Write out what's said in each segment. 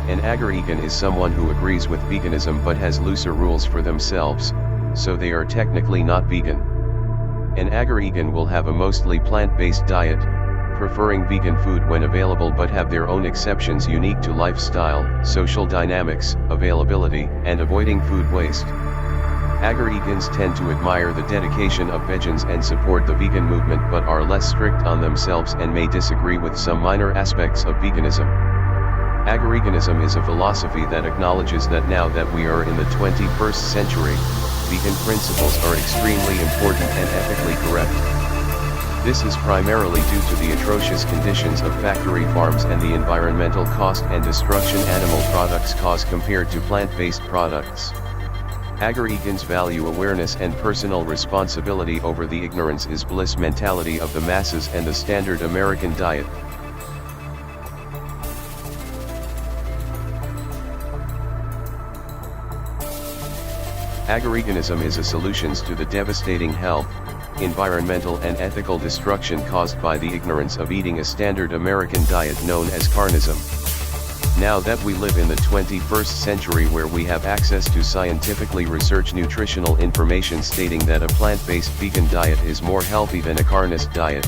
An agreegan is someone who agrees with veganism but has looser rules for themselves, so they are technically not vegan. An agreegan will have a mostly plant-based diet, preferring vegan food when available but have their own exceptions unique to lifestyle, social dynamics, availability, and avoiding food waste. Agreegans tend to admire the dedication of vegans and support the vegan movement but are less strict on themselves and may disagree with some minor aspects of veganism. Agreeganism is a philosophy that acknowledges that now that we are in the 21st century, vegan principles are extremely important and ethically correct. This is primarily due to the atrocious conditions of factory farms and the environmental cost and destruction animal products cause compared to plant-based products. Agreegans value awareness and personal responsibility over the ignorance is bliss mentality of the masses and the standard American diet. Agreeganism is a solution to the devastating health, environmental and ethical destruction caused by the ignorance of eating a standard American diet known as carnism. Now that we live in the 21st century where we have access to scientifically researched nutritional information stating that a plant-based vegan diet is more healthy than a carnist diet,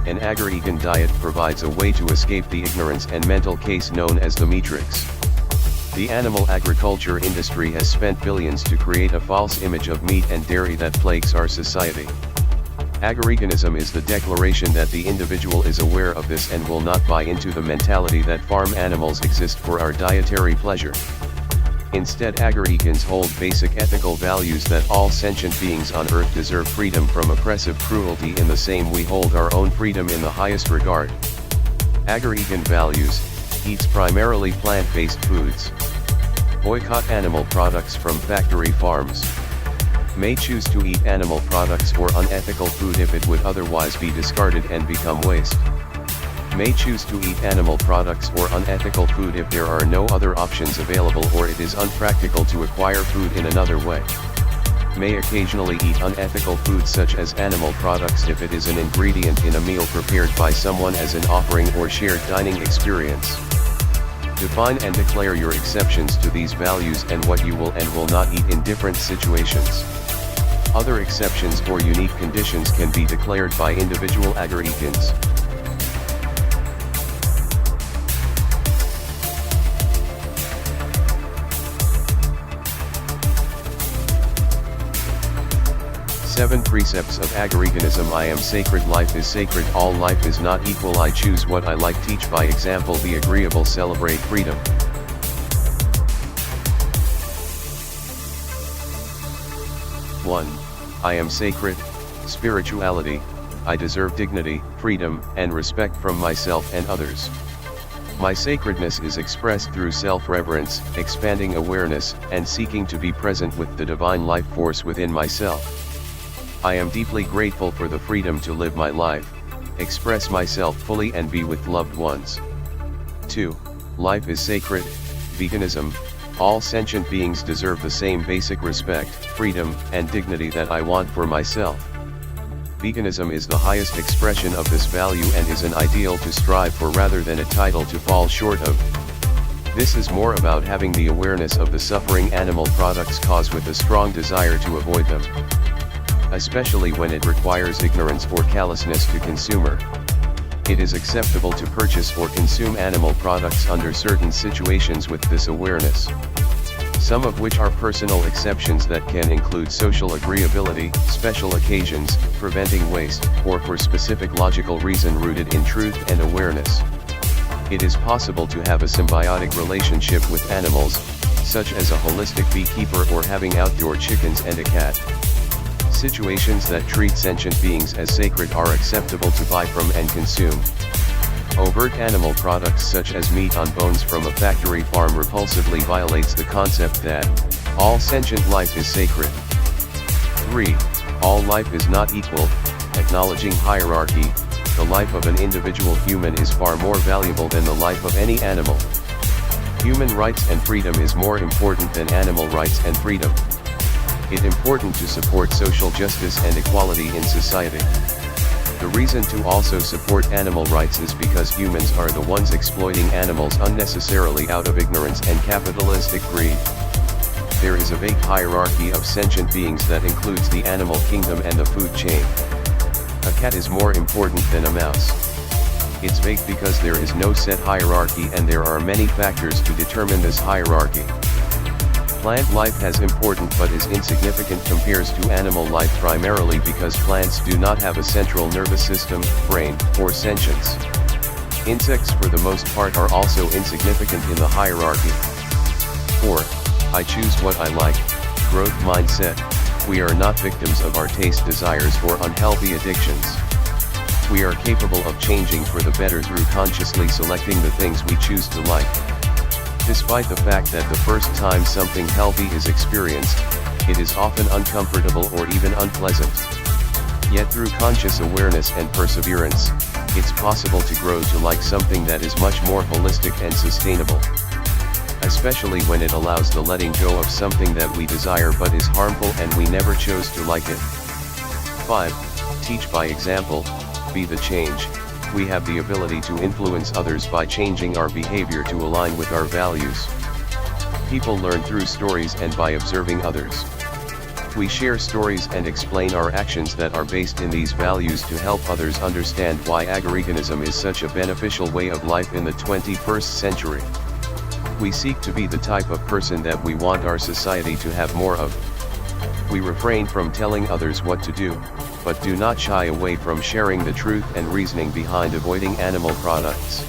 an agreegan diet provides a way to escape the ignorance and mental case known as the matrix. The animal agriculture industry has spent billions to create a false image of meat and dairy that plagues our society. Agreeganism is the declaration that the individual is aware of this and will not buy into the mentality that farm animals exist for our dietary pleasure. Instead, agreegans hold basic ethical values that all sentient beings on earth deserve freedom from oppressive cruelty in the same we hold our own freedom in the highest regard. Agreegan values, eats primarily plant-based foods. Boycott animal products from factory farms. May choose to eat animal products or unethical food if it would otherwise be discarded and become waste. May choose to eat animal products or unethical food if there are no other options available or it is unpractical to acquire food in another way. May occasionally eat unethical foods such as animal products if it is an ingredient in a meal prepared by someone as an offering or shared dining experience. Define and declare your exceptions to these values and what you will and will not eat in different situations. Other exceptions or unique conditions can be declared by individual agreegans. Seven Precepts of Agreeganism. I am sacred, life is sacred, all life is not equal, I choose what I like, teach by example, be agreeable, celebrate freedom. 1. I am sacred, spirituality, I deserve dignity, freedom, and respect from myself and others. My sacredness is expressed through self-reverence, expanding awareness, and seeking to be present with the divine life force within myself. I am deeply grateful for the freedom to live my life, express myself fully and be with loved ones. 2. Life is sacred, veganism, all sentient beings deserve the same basic respect, freedom, and dignity that I want for myself. Veganism is the highest expression of this value and is an ideal to strive for rather than a title to fall short of. This is more about having the awareness of the suffering animal products cause with a strong desire to avoid them, especially when it requires ignorance or callousness to consumer. It is acceptable to purchase or consume animal products under certain situations with this awareness. Some of which are personal exceptions that can include social agreeability, special occasions, preventing waste, or for specific logical reason rooted in truth and awareness. It is possible to have a symbiotic relationship with animals, such as a holistic beekeeper or having outdoor chickens and a cat. Situations that treat sentient beings as sacred are acceptable to buy from and consume. Overt animal products such as meat on bones from a factory farm repulsively violates the concept that all sentient life is sacred. 3. All life is not equal, acknowledging hierarchy, the life of an individual human is far more valuable than the life of any animal. Human rights and freedom is more important than animal rights and freedom. It is important to support social justice and equality in society. The reason to also support animal rights is because humans are the ones exploiting animals unnecessarily out of ignorance and capitalistic greed. There is a vague hierarchy of sentient beings that includes the animal kingdom and the food chain. A cat is more important than a mouse. It's vague because there is no set hierarchy and there are many factors to determine this hierarchy. Plant life has important but is insignificant compared to animal life primarily because plants do not have a central nervous system, brain, or sentience. Insects for the most part are also insignificant in the hierarchy. 4. I choose what I like, growth mindset. We are not victims of our taste desires or unhealthy addictions. We are capable of changing for the better through consciously selecting the things we choose to like. Despite the fact that the first time something healthy is experienced, it is often uncomfortable or even unpleasant. Yet through conscious awareness and perseverance, it's possible to grow to like something that is much more holistic and sustainable. Especially when it allows the letting go of something that we desire but is harmful and we never chose to like it. 5. Teach by example, be the change. We have the ability to influence others by changing our behavior to align with our values. People learn through stories and by observing others. We share stories and explain our actions that are based in these values to help others understand why agreeganism is such a beneficial way of life in the 21st century. We seek to be the type of person that we want our society to have more of. We refrain from telling others what to do, but do not shy away from sharing the truth and reasoning behind avoiding animal products.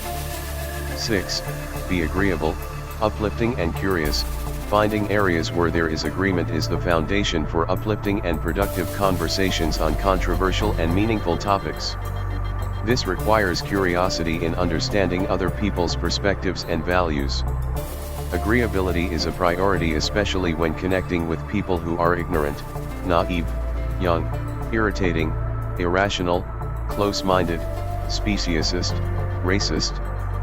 6. Be agreeable, uplifting and curious. Finding areas where there is agreement is the foundation for uplifting and productive conversations on controversial and meaningful topics. This requires curiosity in understanding other people's perspectives and values. Agreeability is a priority especially when connecting with people who are ignorant, naive, young, irritating, irrational, close-minded, speciesist, racist,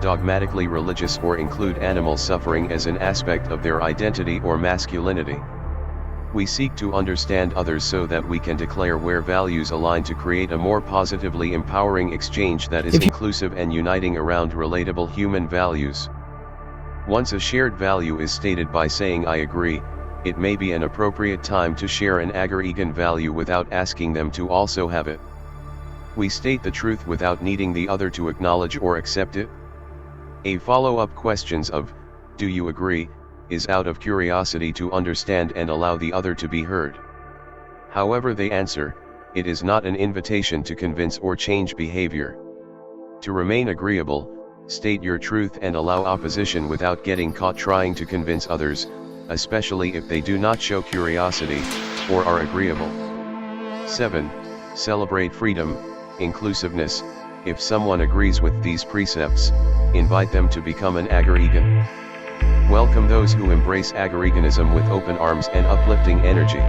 dogmatically religious or include animal suffering as an aspect of their identity or masculinity. We seek to understand others so that we can declare where values align to create a more positively empowering exchange that is inclusive and uniting around relatable human values. Once a shared value is stated by saying I agree, it may be an appropriate time to share an agreegan value without asking them to also have it. We state the truth without needing the other to acknowledge or accept it. A follow-up questions of, do you agree, is out of curiosity to understand and allow the other to be heard. However they answer, it is not an invitation to convince or change behavior. To remain agreeable, state your truth and allow opposition without getting caught trying to convince others, especially if they do not show curiosity, or are agreeable. 7. Celebrate freedom, inclusiveness. If someone agrees with these precepts, invite them to become an agreegan. Welcome those who embrace agreeganism with open arms and uplifting energy.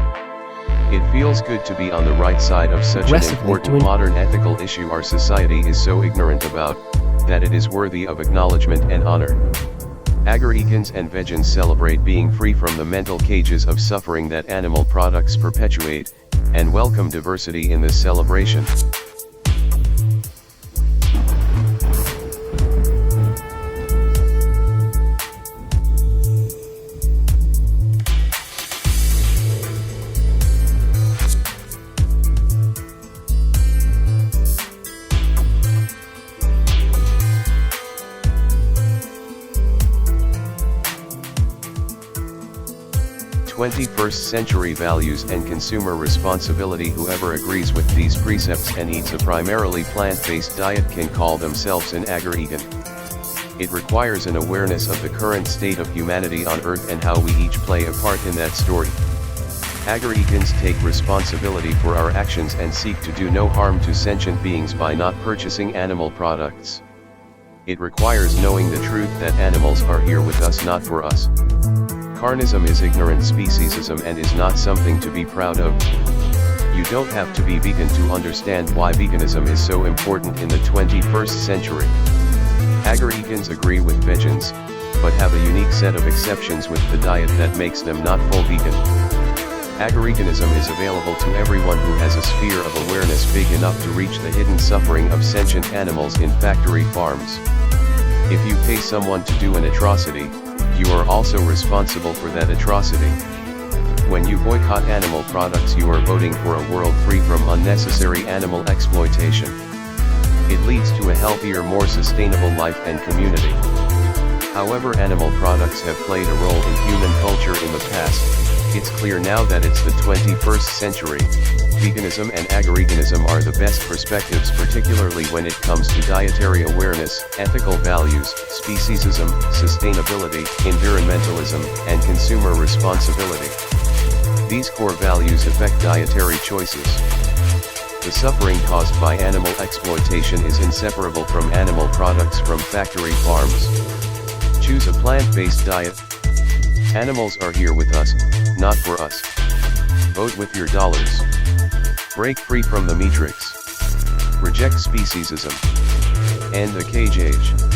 It feels good to be on the right side of such an important modern ethical issue our society is so ignorant about, that it is worthy of acknowledgement and honor. Agreegans and vegans celebrate being free from the mental cages of suffering that animal products perpetuate, and welcome diversity in this celebration. Twenty-first century values and consumer responsibility. Whoever agrees with these precepts and eats a primarily plant-based diet can call themselves an agreegan. It requires an awareness of the current state of humanity on Earth and how we each play a part in that story. Agreegans take responsibility for our actions and seek to do no harm to sentient beings by not purchasing animal products. It requires knowing the truth that animals are here with us, not for us. Carnism is ignorant speciesism and is not something to be proud of. You don't have to be vegan to understand why veganism is so important in the 21st century. Agreegans agree with vegans, but have a unique set of exceptions with the diet that makes them not full vegan. Agreeganism is available to everyone who has a sphere of awareness big enough to reach the hidden suffering of sentient animals in factory farms. If you pay someone to do an atrocity, you are also responsible for that atrocity. When you boycott animal products, you are voting for a world free from unnecessary animal exploitation. It leads to a healthier, more sustainable life and community. However, animal products have played a role in human culture in the past. It's clear now that it's the 21st century. Veganism and agreeganism are the best perspectives, particularly when it comes to dietary awareness, ethical values, speciesism, sustainability, environmentalism, and consumer responsibility. These core values affect dietary choices. The suffering caused by animal exploitation is inseparable from animal products from factory farms. Choose a plant-based diet. Animals are here with us, not for us. Vote with your dollars. Break free from the matrix. Reject speciesism. End the cage age.